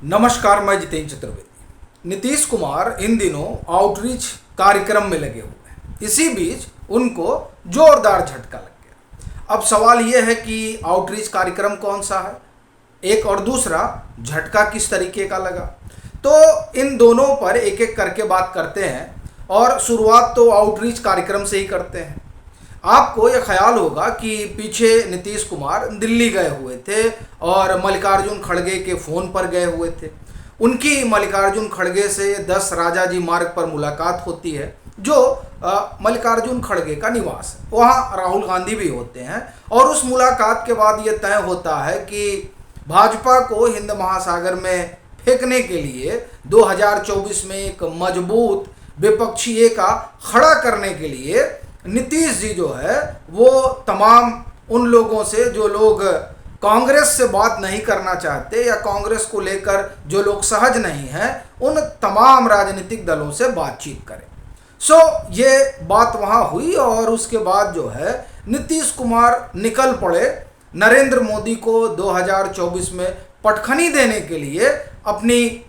नमस्कार, मैं जितेंद्र चतुर्वेदी। नीतीश कुमार इन दिनों आउटरीच कार्यक्रम में लगे हुए हैं। इसी बीच उनको जोरदार झटका लग गया। अब सवाल यह है कि आउटरीच कार्यक्रम कौन सा है, एक और दूसरा झटका किस तरीके का लगा। तो इन दोनों पर एक एक करके बात करते हैं और शुरुआत तो आउटरीच कार्यक्रम से ही करते हैं। आपको ये ख्याल होगा कि पीछे नीतीश कुमार दिल्ली गए हुए थे और मल्लिकार्जुन खड़गे के फ़ोन पर गए हुए थे। उनकी मल्लिकार्जुन खड़गे से 10 राजाजी मार्ग पर मुलाकात होती है, जो मल्लिकार्जुन खड़गे का निवास है। वहाँ राहुल गांधी भी होते हैं और उस मुलाकात के बाद ये तय होता है कि भाजपा को हिंद महासागर में फेंकने के लिए 2024 में एक मजबूत विपक्षी एका खड़ा करने के लिए नीतीश जी जो है वो तमाम उन लोगों से, जो लोग कांग्रेस से बात नहीं करना चाहते या कांग्रेस को लेकर जो लोग सहज नहीं हैं, उन तमाम राजनीतिक दलों से बातचीत करें। ये बात वहाँ हुई और उसके बाद जो है नीतीश कुमार निकल पड़े नरेंद्र मोदी को 2024 में पटखनी देने के लिए, अपनी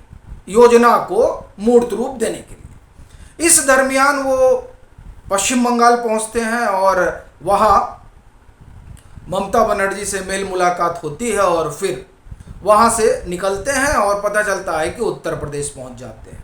योजना को मूर्त रूप देने के लिए। इस दरमियान वो पश्चिम बंगाल पहुंचते हैं और वहाँ ममता बनर्जी से मेल मुलाकात होती है और फिर वहाँ से निकलते हैं और पता चलता है कि उत्तर प्रदेश पहुंच जाते हैं।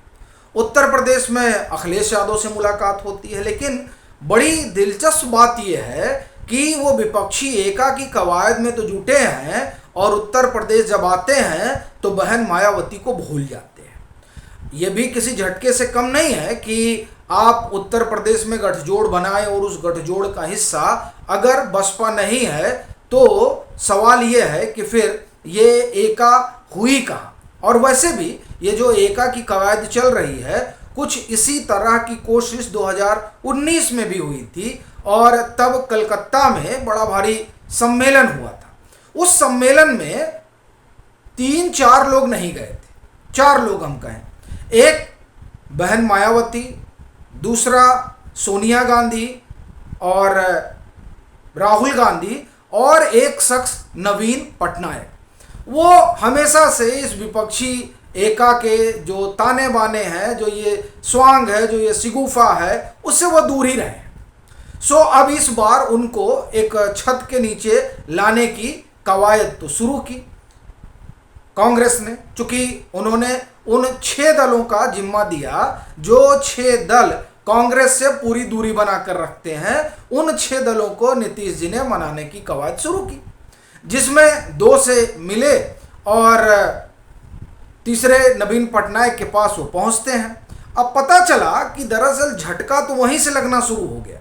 उत्तर प्रदेश में अखिलेश यादव से मुलाकात होती है, लेकिन बड़ी दिलचस्प बात यह है कि वो विपक्षी एका की कवायद में तो जुटे हैं और उत्तर प्रदेश जब आते हैं तो बहन मायावती को भूल जाते हैं। ये भी किसी झटके से कम नहीं है कि आप उत्तर प्रदेश में गठजोड़ बनाए और उस गठजोड़ का हिस्सा अगर बसपा नहीं है तो सवाल ये है कि फिर ये एका हुई कहाँ। और वैसे भी ये जो एका की कवायद चल रही है, कुछ इसी तरह की कोशिश 2019 में भी हुई थी और तब कलकत्ता में बड़ा भारी सम्मेलन हुआ था। उस सम्मेलन में 3-4 लोग नहीं गए थे, 4 लोग हम कहें। एक बहन मायावती, दूसरा सोनिया गांधी और राहुल गांधी, और एक शख्स नवीन पटनायक। वो हमेशा से इस विपक्षी एका के जो ताने बाने हैं, जो ये स्वांग है, जो ये सिगुफा है, उससे वो दूर ही रहे। अब इस बार उनको एक छत के नीचे लाने की कवायद तो शुरू की कांग्रेस ने, चूंकि उन्होंने उन 6 दलों का जिम्मा दिया जो 6 दल कांग्रेस से पूरी दूरी बनाकर रखते हैं। उन 6 दलों को नीतीश जी ने मनाने की कवायद शुरू की, जिसमें 2 से मिले और तीसरे नवीन पटनायक के पास वो पहुंचते हैं। अब पता चला कि दरअसल झटका तो वहीं से लगना शुरू हो गया,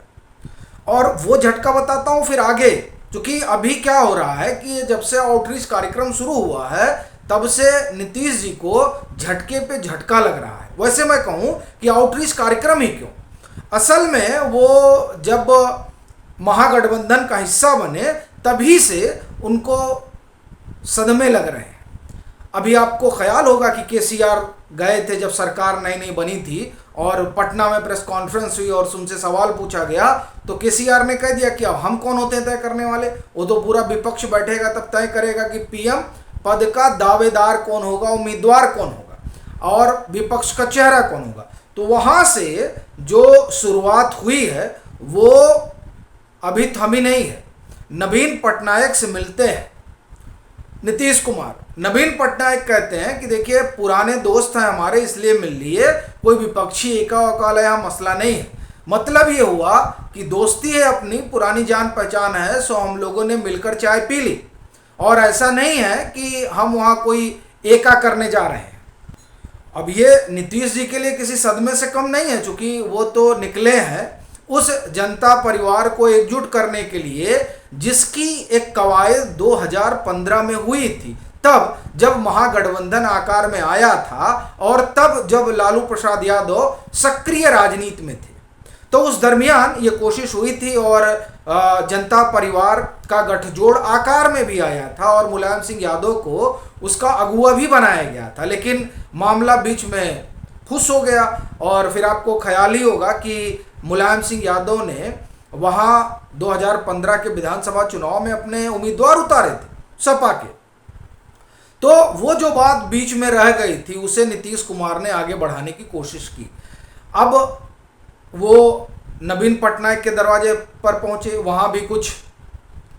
और वो झटका बताता हूं फिर आगे। क्योंकि अभी क्या हो रहा है कि जब से आउटरीच कार्यक्रम शुरू हुआ है तब से नीतीश जी को झटके पे झटका लग रहा है। वैसे मैं कहूं कि आउटरीच कार्यक्रम ही क्यों, असल में वो जब महागठबंधन का हिस्सा बने तभी से उनको सदमे लग रहे हैं। अभी आपको ख्याल होगा कि केसीआर गए थे जब सरकार नई नई बनी थी और पटना में प्रेस कॉन्फ्रेंस हुई और उनसे सवाल पूछा गया तो केसीआर ने कह दिया कि अब हम कौन होते हैं तय करने वाले, वो तो पूरा विपक्ष बैठेगा तब तय करेगा कि पीएम पद का दावेदार कौन होगा, उम्मीदवार कौन होगा और विपक्ष का चेहरा कौन होगा। तो वहाँ से जो शुरुआत हुई है वो अभी थमी नहीं है। नवीन पटनायक से मिलते हैं नीतीश कुमार। नवीन पटनायक कहते हैं कि देखिए पुराने दोस्त हैं हमारे, इसलिए मिल लिए, कोई विपक्षी एका वकाल यहाँ मसला नहीं है। मतलब ये हुआ कि दोस्ती है अपनी, पुरानी जान पहचान है, सो हम लोगों ने मिलकर चाय पी ली, और ऐसा नहीं है कि हम वहाँ कोई एका करने जा रहे हैं। अब ये नीतीश जी के लिए किसी सदमे से कम नहीं है, क्योंकि वो तो निकले हैं उस जनता परिवार को एकजुट करने के लिए जिसकी एक कवायद 2015 में हुई थी, तब जब महागठबंधन आकार में आया था और तब जब लालू प्रसाद यादव सक्रिय राजनीति में थे। तो उस दरमियान ये कोशिश हुई थी और जनता परिवार का गठजोड़ आकार में भी आया था और मुलायम सिंह यादव को उसका अगुवा भी बनाया गया था, लेकिन मामला बीच में फुस हो गया। और फिर आपको ख्याल ही होगा कि मुलायम सिंह यादव ने वहाँ 2015 के विधानसभा चुनाव में अपने उम्मीदवार उतारे थे सपा के। तो वो जो बात बीच में रह गई थी उसे नीतीश कुमार ने आगे बढ़ाने की कोशिश की। अब वो नवीन पटनायक के दरवाजे पर पहुंचे, वहां भी कुछ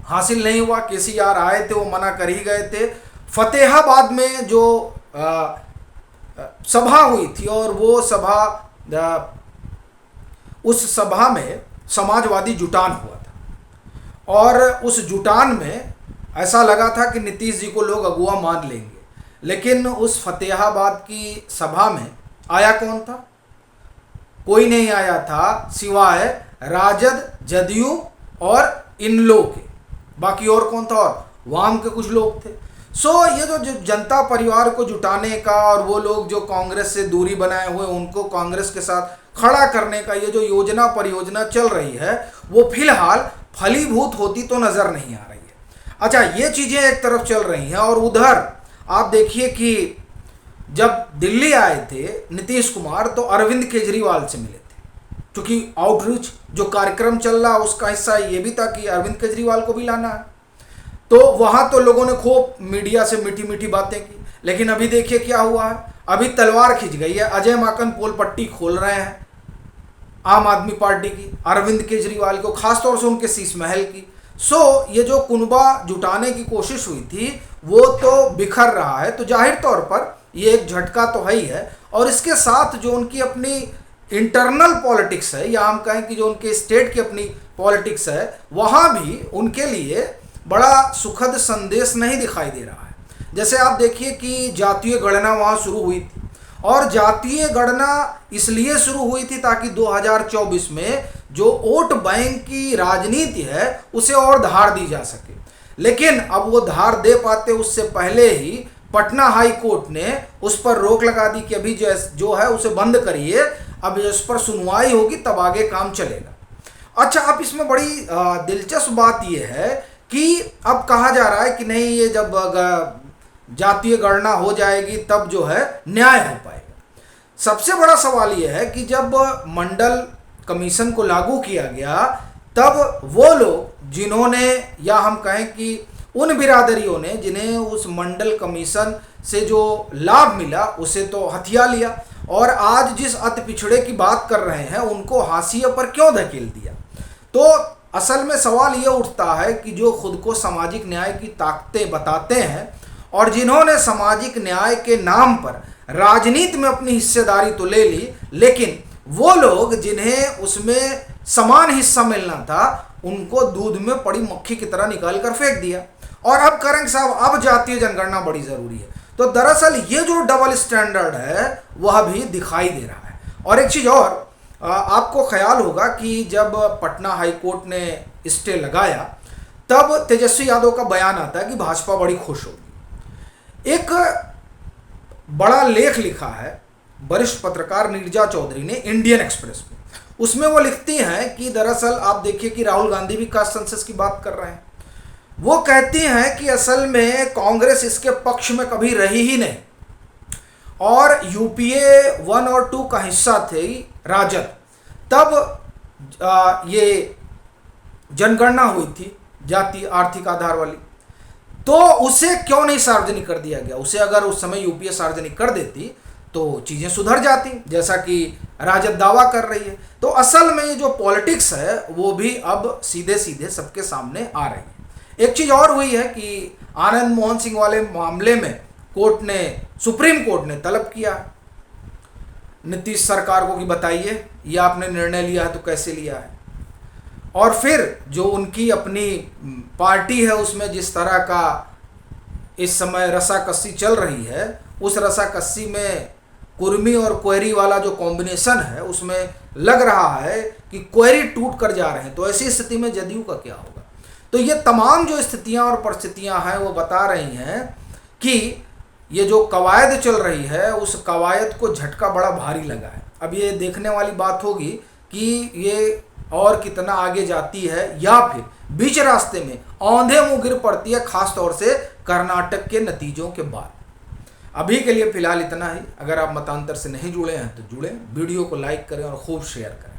हासिल नहीं हुआ। केसीआर आए थे, वो मना कर ही गए थे। फतेहाबाद में जो सभा हुई थी और वो सभा उस सभा में समाजवादी जुटान हुआ था और उस जुटान में ऐसा लगा था कि नीतीश जी को लोग अगुआ मान लेंगे, लेकिन उस फतेहाबाद की सभा में आया कौन था? कोई नहीं आया था सिवाय राजद, जदयू और इन लोग के। बाकी और कौन था? और वाम के कुछ लोग थे। ये जो जनता परिवार को जुटाने का और वो लोग जो कांग्रेस से दूरी बनाए हुए उनको कांग्रेस के साथ खड़ा करने का ये जो योजना परियोजना चल रही है वो फिलहाल फलीभूत होती तो नजर नहीं आ रही है। अच्छा, ये चीजें एक तरफ चल रही हैं और उधर आप देखिए कि जब दिल्ली आए थे नीतीश कुमार तो अरविंद केजरीवाल से मिले थे, क्योंकि आउटरीच जो कार्यक्रम चल रहा उसका हिस्सा ये भी था कि अरविंद केजरीवाल को भी लाना है। तो वहां तो लोगों ने खूब मीडिया से मीठी मीठी बातें की, लेकिन अभी देखिए क्या हुआ है। अभी तलवार खिंच गई है। अजय माकन पोल पट्टी खोल रहे हैं आम आदमी पार्टी की अरविंद केजरीवाल को, खासतौर से उनके शीश महल की। ये जो कुनबा जुटाने की कोशिश हुई थी वो तो बिखर रहा है। तो जाहिर तौर पर ये एक झटका तो है ही है, और इसके साथ जो उनकी अपनी इंटरनल पॉलिटिक्स है, या हम कहें कि जो उनके स्टेट की अपनी पॉलिटिक्स है, वहाँ भी उनके लिए बड़ा सुखद संदेश नहीं दिखाई दे रहा है। जैसे आप देखिए कि जातीय गणना वहाँ शुरू हुई थी, और जातीय गणना इसलिए शुरू हुई थी ताकि 2024 में जो वोट बैंक की राजनीति है उसे और धार दी जा सके। लेकिन अब वो धार दे पाते उससे पहले ही पटना हाई कोर्ट ने उस पर रोक लगा दी कि अभी जो है उसे बंद करिए, अब इस पर सुनवाई होगी तब आगे काम चलेगा। अच्छा, अब इसमें बड़ी दिलचस्प बात यह है कि अब कहा जा रहा है कि नहीं, ये जब जातीय गणना हो जाएगी तब जो है न्याय हो पाएगा। सबसे बड़ा सवाल यह है कि जब मंडल कमीशन को लागू किया गया तब वो लोग जिन्होंने, या हम कहें कि उन बिरादरियों ने जिन्हें उस मंडल कमीशन से जो लाभ मिला उसे तो हथिया लिया, और आज जिस अति पिछड़े की बात कर रहे हैं उनको हाशिए पर क्यों धकेल दिया। तो असल में सवाल ये उठता है कि जो खुद को सामाजिक न्याय की ताकतें बताते हैं और जिन्होंने सामाजिक न्याय के नाम पर राजनीति में अपनी हिस्सेदारी तो ले ली, लेकिन वो लोग जिन्हें उसमें समान हिस्सा मिलना था उनको दूध में पड़ी मक्खी की तरह निकाल कर फेंक दिया। और अब करेंगे साहब, अब जातीय जनगणना बड़ी जरूरी है। तो दरअसल ये जो डबल स्टैंडर्ड है वह भी दिखाई दे रहा है। और एक चीज और, आपको ख्याल होगा कि जब पटना हाई कोर्ट ने स्टे लगाया तब तेजस्वी यादव का बयान आता है कि भाजपा बड़ी खुश होगी। एक बड़ा लेख लिखा है वरिष्ठ पत्रकार नीरजा चौधरी ने इंडियन एक्सप्रेस में। उसमें वो लिखती हैं कि दरअसल आप देखिए कि राहुल गांधी भी कास्ट सेंसस की बात कर रहे हैं। वो कहती हैं कि असल में कांग्रेस इसके पक्ष में कभी रही ही नहीं, और यूपीए 1 और 2 का हिस्सा थे राजद। तब ये जनगणना हुई थी जाति आर्थिक आधार वाली, तो उसे क्यों नहीं सार्वजनिक कर दिया गया? उसे अगर उस समय यूपीए सार्वजनिक कर देती तो चीज़ें सुधर जाती, जैसा कि राजद दावा कर रही है। तो असल में ये जो पॉलिटिक्स है वो भी अब सीधे सीधे सबके सामने आ रही है। एक चीज़ और हुई है कि आनंद मोहन सिंह वाले मामले में सुप्रीम कोर्ट ने तलब किया नीतीश सरकार को कि बताइए ये आपने निर्णय लिया है तो कैसे लिया है। और फिर जो उनकी अपनी पार्टी है उसमें जिस तरह का इस समय रसाकस्सी चल रही है, उस रसाकस्सी में कुर्मी और क्वेरी वाला जो कॉम्बिनेशन है उसमें लग रहा है कि क्वेरी टूट कर जा रहे हैं। तो ऐसी स्थिति में जदयू का क्या होगा? तो ये तमाम जो स्थितियां और परिस्थितियां हैं वो बता रही हैं कि ये जो कवायद चल रही है उस कवायद को झटका बड़ा भारी लगा है। अब ये देखने वाली बात होगी कि ये और कितना आगे जाती है या फिर बीच रास्ते में औंधे मुंह गिर पड़ती है, खास तौर से कर्नाटक के नतीजों के बाद। अभी के लिए फिलहाल इतना ही। अगर आप मतांतर से नहीं जुड़े हैं तो जुड़ें, वीडियो को लाइक करें और खूब शेयर करें।